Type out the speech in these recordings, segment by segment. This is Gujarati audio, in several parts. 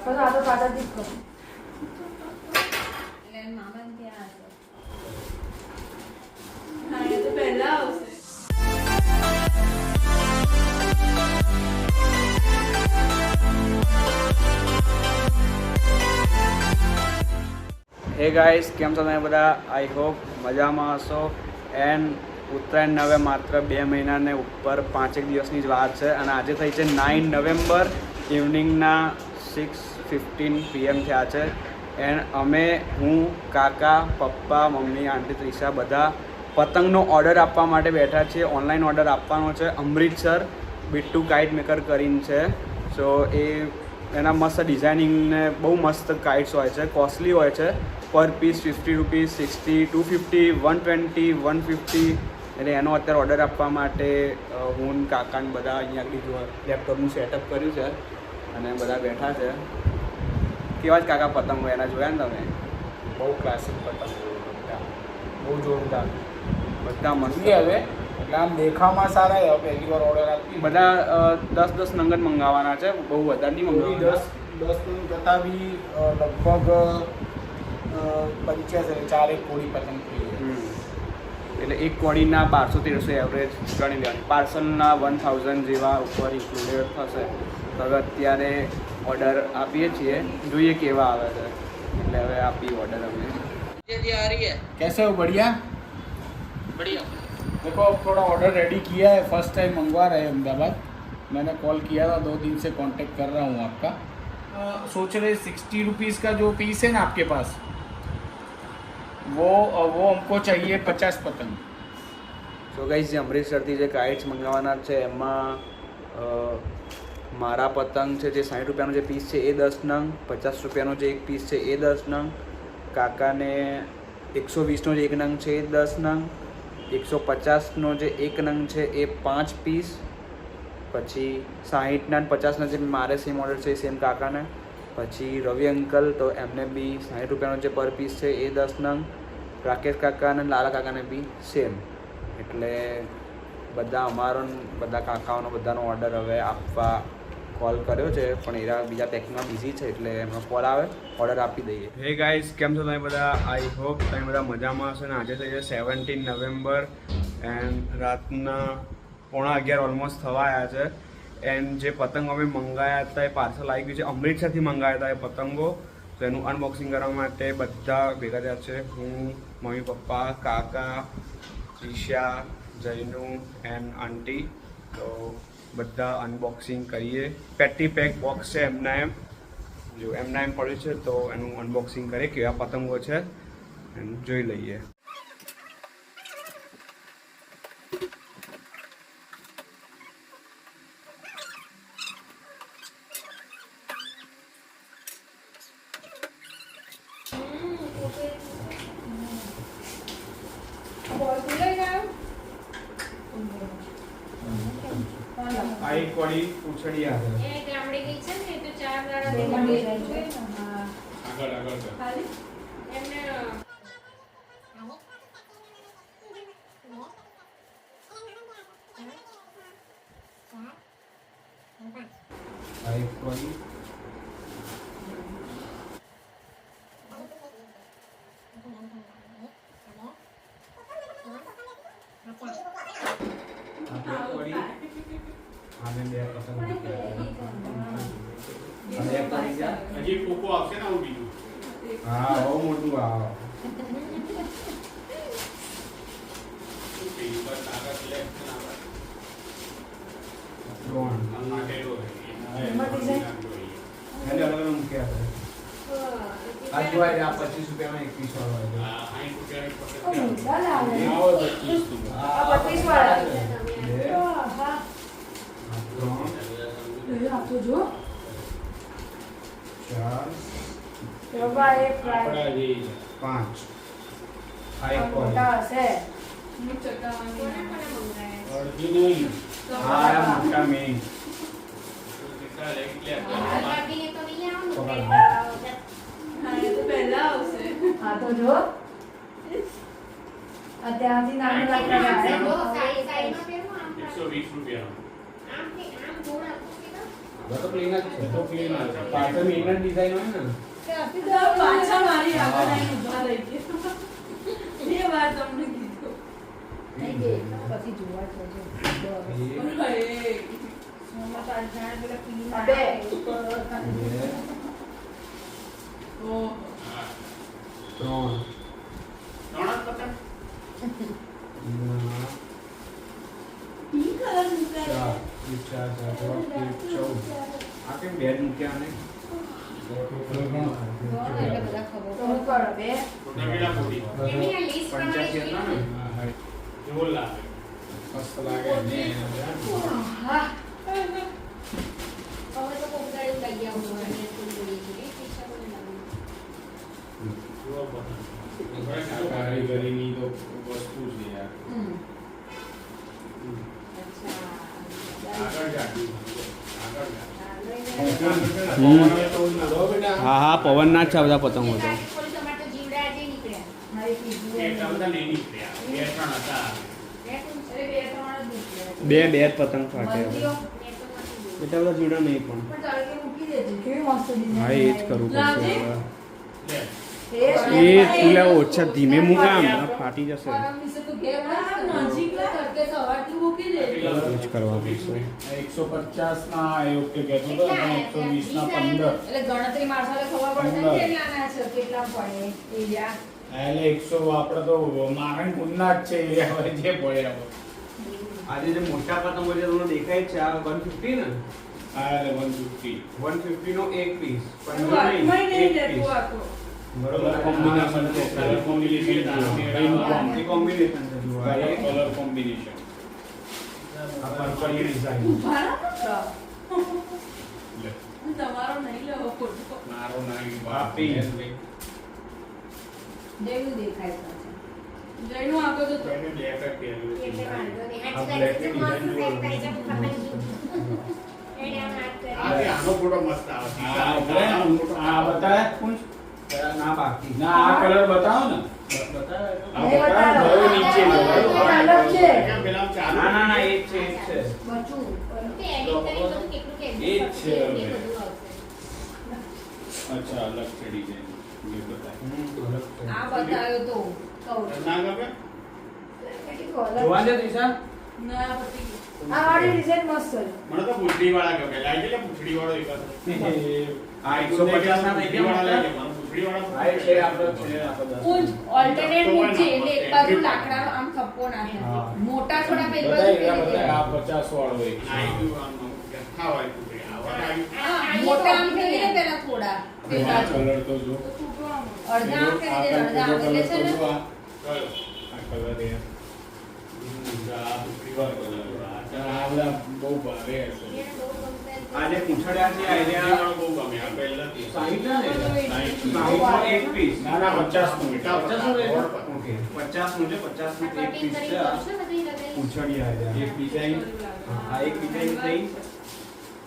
પણ આ તો પાછળથી જ કહું. એટલે મામાને ત્યાં હતો. હા, એ તો પહેલા આવશે. હે ગાઈસ, કેમ છો તમે બધા? આઈ હોપ મજામાં હશો. એન્ડ ઉત્તરાયણ હવે માત્ર 2 મહિનાને ઉપર 5 દિવસની જ વાત છે અને આજે થઈ છે 9 નવેમ્બર. ઇવનિંગના 6:15 PM થયા છે. એન્ડ અમે, હું, કાકા, પપ્પા, મમ્મી, આંટી ત્રિષા બધા પતંગનો ઓર્ડર આપવા માટે બેઠા છીએ. ઓનલાઈન ઓર્ડર આપવાનો છે. અમૃતસર બિટ્ટુ કાઇટ મેકર કરીને છે. સો એના મસ્ત ડિઝાઇનિંગ ને બહુ મસ્ત કાઇટ્સ હોય છે. કોસ્ટલી હોય છે. પર પીસ 50 રૂપીઝ, 60, 250, 120, 150. એટલે એનો અત્યારે ઓર્ડર આપવા માટે હું કાકાને બધા અહીંયા આગળ લેપટોપનું સેટઅપ કર્યું છે અને બધા બેઠા છે. કેવા જ કાકા પતંગ હોય એના જોયા ને તમે? બહુ ક્લાસિક પતંગ, બધા બહુ જોરદાર, બધા મસ્ત. હવે એટલે આમ દેખાવમાં સારા હવે પહેલી વાર ઓર્ડર આપી બધા 10-10 નંગ જ મંગાવવાના છે. બહુ વધારે નહીં મંગાવવાના. 10 કરતાં બી લગભગ 85 ચારેક કોડી પતંગ થઈ એટલે એક કોડીના 1200-1300 એવરેજ ગણી લેવાની. પાર્સલના 1000 જેવા ઉપર ઇન્ક્લુડેડ થશે. તો હવે અત્યારે ઓર્ડર આપીએ છીએ, જોઈએ કેવા આવે છે. એટલે હવે આપીએ ઓર્ડર અમે. कैसे हो? बढ़िया बढ़िया. देखो अब थोड़ा ऑर्डर रेडी किया है. फर्स्ट टाइम मंगवा रहे हैं अहमदाबाद. मैंने कॉल किया था, 2 दिन से कांटेक्ट कर रहा हूँ आपका. सोच रहे 60 रुपीज़ का जो पीस है ना आपके पास, वो हमको चाहिए 50 पतंग. સો ગાઈઝ, જે અમૃતસરથી જે કાઇટ્સ મંગાવવાના છે એમાં મારા પતંગ છે જે 60 રૂપિયાનો જે પીસ છે એ 10 નંગ, 50 રૂપિયાનો જે એક પીસ છે એ 10 નંગ, કાકાને 120નો જે એક નંગ છે એ 10 નંગ, 150નો જે એક નંગ છે એ 5 પીસ, પછી 60ના અને 50ના જે મારે સેમ ઓર્ડર છે એ સેમ કાકાને, પછી રવિ અંકલ તો એમને બી 60 રૂપિયાનો જે પર પીસ છે એ 10 નંગ, રાકેશ કાકા અને લાલા કાકાને બી સેમ. એટલે બધા અમારો બધા કાકાઓનો બધાનો ઓર્ડર હવે આપવા કોલ કર્યો છે, પણ એરા બીજા પેકિંગમાં બિઝી છે એટલે એમનો કોલ આવે ઓર્ડર આપી દઈએ. હે ગાઈસ, કેમ છો તમે બધા? આઈ હોપ તમે બધા મજામાં હશો. ને આજે થઈ છે 17 નવેમ્બર એન્ડ રાતના 11:15 ઓલમોસ્ટ થવા આવ્યા છે. એન્ડ જે પતંગો અમે મંગાવ્યા હતા એ પાર્સલ આવી ગયું છે. અમૃતસરથી મંગાવ્યા હતા એ પતંગો. તો એનું અનબોક્સિંગ કરવા માટે બધા ભેગા થયા છે. હું, મમ્મી, પપ્પા, કાકા, ત્રિષા, જૈનુ એન્ડ આંટી. તો બધા અનબોક્સિંગ કરીએ. પેટી પેક બોક્સ છે એમના એમ, જો એમના એમ પડ્યું છે. તો એનું અનબોક્સિંગ કરીએ કેવા પતંગો છે એમ જોઈ લઈએ. આ એક કોડી પૂછડી આવે એ ગામડે ગઈ છે ને તો 4 દાડા મંડી જાય છે. હા. આગળ ખાલી એમને આ એક કોડી હજી કોકો આવશે ને આવું બીજું. હા, બહુ મોટું આવે. આ જોવાય આ 25 રૂપિયામાં 21 વાળો આવે. આ 25 વાળા. આપતો જો. 4 રવા એક ફ્રાય. 5 આ એક મોટા હશે. હું ચકાવવાની કોને મંગાયા અડધી નહીં. આ મોટા મેં ભાભીને તો નહીં આવવાનું. હા, હા, એ તો પહેલા આવશે. હા તો જો. અત્યારથી નાનું લાગતા જાય. સાઈડમાં પહેરવું આમ 120 રૂપિયા. આમ ગોળ આપો કે તો પ્લેન જ છે. તો પ્લેન જ છે. પાછળ મેઇન જ ડિઝાઇન હોય ને. પાછા મારી આગળ આવીને ઊભા રહી ગયા. બે વાર તમને કીધું. નહીં દે, પછી જોવા જજો. અરે, સોમાં તાર જાણે પેલા પીને બે. આવે. ઓહો. 3 ત્રણ જ પતંગ. ઈ કલર મુકાય. 4 14 આ કેમ બેડ મૂક્યા ને? ગણો એટલે બધા ખબર તો હું કરો બે. નવીલા મોટી. એની આ લિસ્ટ પ્રમાણે 85 હતા ને? હા, હા. જોર લાગે. મસ્ત લાગે ને. હા. હવે તો કોક ગાડી લઈ આવું અને ફૂલ બોલી છે એ પૈસા મને લાગે જુઓ પતંગ. આ કારીગરીની તો વસ્તુ છે યાર. આગળ જાતી. આગળ જાતી. હા હા પવન ના જ છે બધા પતંગો તો. પોલીસ અમાર તો જીવડા આજે નીકળ્યા મારી કીધું એટલા બધા નહીં નીકળ્યા. બે ત્રણ હતા. બે કોણ છે? અરે બે ત્રણ જ નીકળ્યા. બે પતંગ ફાટે. મંદિરો મેં તો નથી એટલા બધા જોડા નહીં પણ. પણ તડકે મૂકી દેજે. કેવી મસ્ત design હા એ જ કરવું લાવજે. પડશે લે. એ પેલા ઓછા ધીમે મૂકા આમ ફાટી જશે. પરમ દિવસે તો ઘેર આ નજીક લાવ. તડકે સવારથી મૂકી દેજે. એ જ કરવા પડશે. 150 ના એ વખતે કહેતો હતો અને 120 ના 15. એટલે ગણતરી માણસોને ખબર પડશે ને કેટલાના છે કેટલા પડે એરિયા. એટલે 100 આપણે તો મારણ કુંડના જ છે એ હવે જે પડ્યા હોય. આજે જે મોટા પતંગો છે તમને દેખાય જ છે આ 150 ને? આ એટલે 150. 150 નો એક પીસ. વાતમાં નહીં રહેતું આ તો. કલર કોમ્બિનેશન છે. કલર કોમ્બિનેશન એ કોમ્બિનેશન છે જુઓ. આ એક કલર કોમ્બિનેશન. આ પર્પલ ડિઝાઇન. ઊભા રહો તો. લે. તમારો નહીં લેવો ખોટો. મારો નાઈ આ બાપ. pink. જેવું દેખાય છે. જયનું આગળ તો એને બ્લેક જ પહેર્યું છે. એટલે વાંધો નહીં આ આ black ચીજ ની મસ્ત design સેટ જોવો. થાય છે ખબર એને આમ હાથ કરી આનો ફોટો મસ્ત આવે આ બતાવ્યા કુંજ? ના બાકી. ના આ કલર બતાવો ને. બતાવ્યા? આ બતાવો ગયો નીચે અલગ છે. કેમ પેલા ચાલુ ના ના ના એ જ છે એ જ છે. બચું કે એડિટ કરી બધું કેટલું કે એ જ છે એ હવે. બધું આવશે અચ્છા અલગ છે ડિઝાઇન એ બતાય. અલગ છે. આ બતાવ્યો તો કહું છું. ના ગમે જોવા દે દિશા. ના પતી ગયું. આ વાળી ડિઝાઇન મસ્ત છે. મને તો પૂંછડી વાળા ગમે લાઈ એટલે પૂંછડી વાળો એક હતો આ 150 ના થઈ ગયા વાળા મોટા? મને પૂંછડી વાળા હા એ છે આપણો છે આપણો. કુંજ ઓલ્ટરનેટ મૂકજે એટલે એક બાજુ લાકડાનો આમ થપ્પો ના થાય. હા. મોટા થોડા પેજ બાજુ બતાય પેલી બતાય જાય. આ 50 વાળો એક છે. આઈ ગયું આમ ગઠ્ઠા વાળી પૂંછડી હા, મોટા આમ કરી દે પેલા થોડા પેજ આ બાજુ. કલર તો જો. તો તૂટવા માંડે. અડધા આમ કરી દે અડધા આમ એટલે છે ને કયો આ કલર એ આ પૂંછડી વાળો કલર આ બધા બહુ ભારે હશે. એને બહુ ગમતા છે. આ જે પૂંછડ્યા છે આ પૂંછડી એરિયા વાળો બહુ ગમે આ પહેલાથી 60 ના ને? 60 60 નો એક પીસ. ના ના 50 નું મોટા 50 નું લેજો? પતંગ. ઓકે 50 નું છે 50 નું એક કટિંગ પીસ કરી છે આ. કરશો બધી લગાવી પૂંછડિયા છે. એક ડિઝાઇન આ એક ડિઝાઇન થઈ.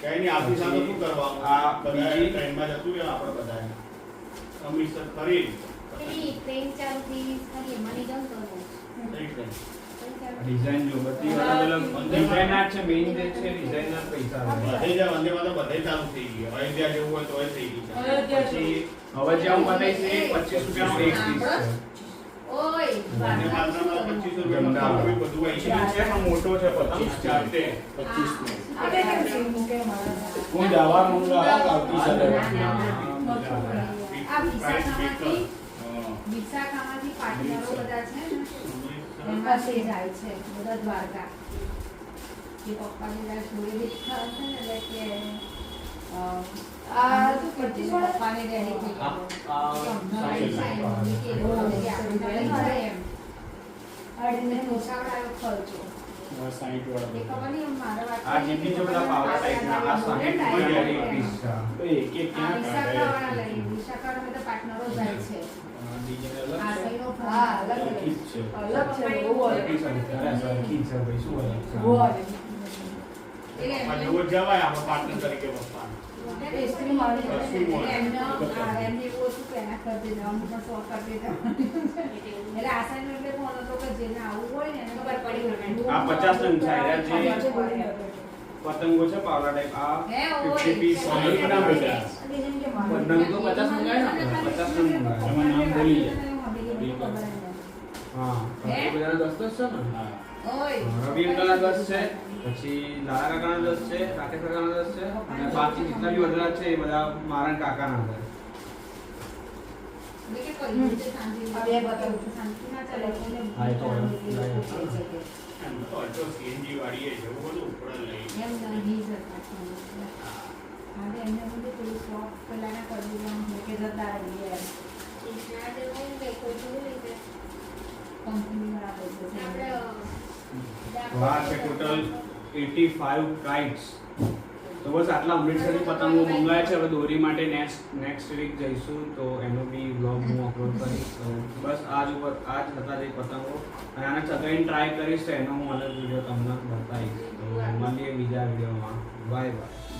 કઈ નહીં આપણી સાથે શું કરવાનું આ બધા બીજી. ટ્રેનમાં જતું રહે આપણે બધાને કમિશન કરી પેલી ટ્રેન ચાલુ થઈ ખરી મને ગમતો થઈ ગયું. ડિઝાઇન જો બધી અલગ અલગ ડિઝાઇન આ છે મેઇન જે છે ડિઝાઇન ના પૈસા આવે. બધે જ વંદે માતરમ બધે ચાલુ થઈ ગયું અયોધ્યા જેવું હોય તોય થઈ ગયું છે. અયોધ્યા પછી હવે જે હું બતાવીશ એ 25 રૂપિયાનો એક પીસ છે. ઓય વંદે માતરમમાં 25 રૂપિયામાં બધું આવી છે છે પણ મોટો છે પતંગ. ચાલતે 25 નું. આ બે કેમ છે મૂકે મારા. હું જવા મંગા આવતી સાથે આ વિશાખામાંથી હા. વિશાખામાંથી પાર્ટનરો બધા છે ને એમાં તે જાય છે બધા દ્વારકા જે પપ્પાની જાય જોડે દેખા છે ને એટલે કે આ 25 વાળા? પપ્પાને રેડી થઈ આ આ ડિઝાઇન મસ્ત. ખર્ચો આ 60 વાળા એ ખબર નહીં મારા વાત આ જે બીજો બધા પાવડા ટાઈપના આ 60 રૂપિયાનો એક પીસ છે. તો એક એક ક્યાં વિશાખાવાળા લઈ વિશાખાવાળા બધા પાર્ટનરો જાય છે આ ડિઝાઇન આ અલગ છે. કઈનો હા, અલગ ફોન ઠીક છે. અલગ છે બહુ અલગ. પીસ અલગ છે. અરે સરખી જ છે ભાઈ શું અલગ છે? બહુ અલગ. એટલે આ એમને જેવો જવાય આપણે પાર્ટનર તરીકે પપ્પા પેસ્ટ્રી મારી એમને એમને એવું હતું કે એના કરી દેજો અમુક પણ શોખ કરી દેજો એટલે આસાન એટલે ફોન હતો કે જેને આવું હોય ને એને ખબર પડી મને. આ 50 નંગ છે આ જે પતંગો છે પાવડા ટાઈપ આ હે, 50 પીસ ઓય. ના બેટા. અને જેમ કે મારું પતંગ તો 50 મંગાવ્યા ને? 50 નંગ મંગાવ્યા. એમાં નામ બોલી જાય. હા હે? તો બધાના 10 છે ને હા. ઓય. રવિ અંકલના 10 છે, પછી લાલા કાકાના 10 છે, રાકેશ કાકાના 10 છે, અને બાકી જેટલા બી વધેલા છે એ બધા મારા અને કાકાના છે. મેં કે કહ્યું છે શાંતિ આ બે બતાવું છું. શાંતિમાં ચાલે કોઈને હા, એ તો ભૂખ હવે લાગે લાગે. છે કે એમ તો અલ્ટો સીએનજી વાળી એ છે એવું બધું ઉપર લઈ એમ નહીં સરકાર હવે એમને બધું થોડું શોખ પેલાના કરી દેવાનું છે કે જતા રહીએ એમ કૃષ્ણા જેવું કે કોઈ જોયું નહીં કે કંપનીમાં આપે છે આપણે તો આ છે ટોટલ 85 કાઇટ્સ. તો બસ આટલા અમૃતસરની પતંગો મંગાવ્યા છે. હવે દોરી માટે નેક્સ્ટ વીક જઈશું તો એનો બી વ્લોગ હું અપલોડ કરીશ. તો બસ આ જ હતા જે પતંગો, અને આને ચગાઈને ટ્રાય કરીશ તો એનો હું અલગ વિડીયો તમને બતાવીશ. તો મળીએ બીજા વિડીયોમાં. Bye bye.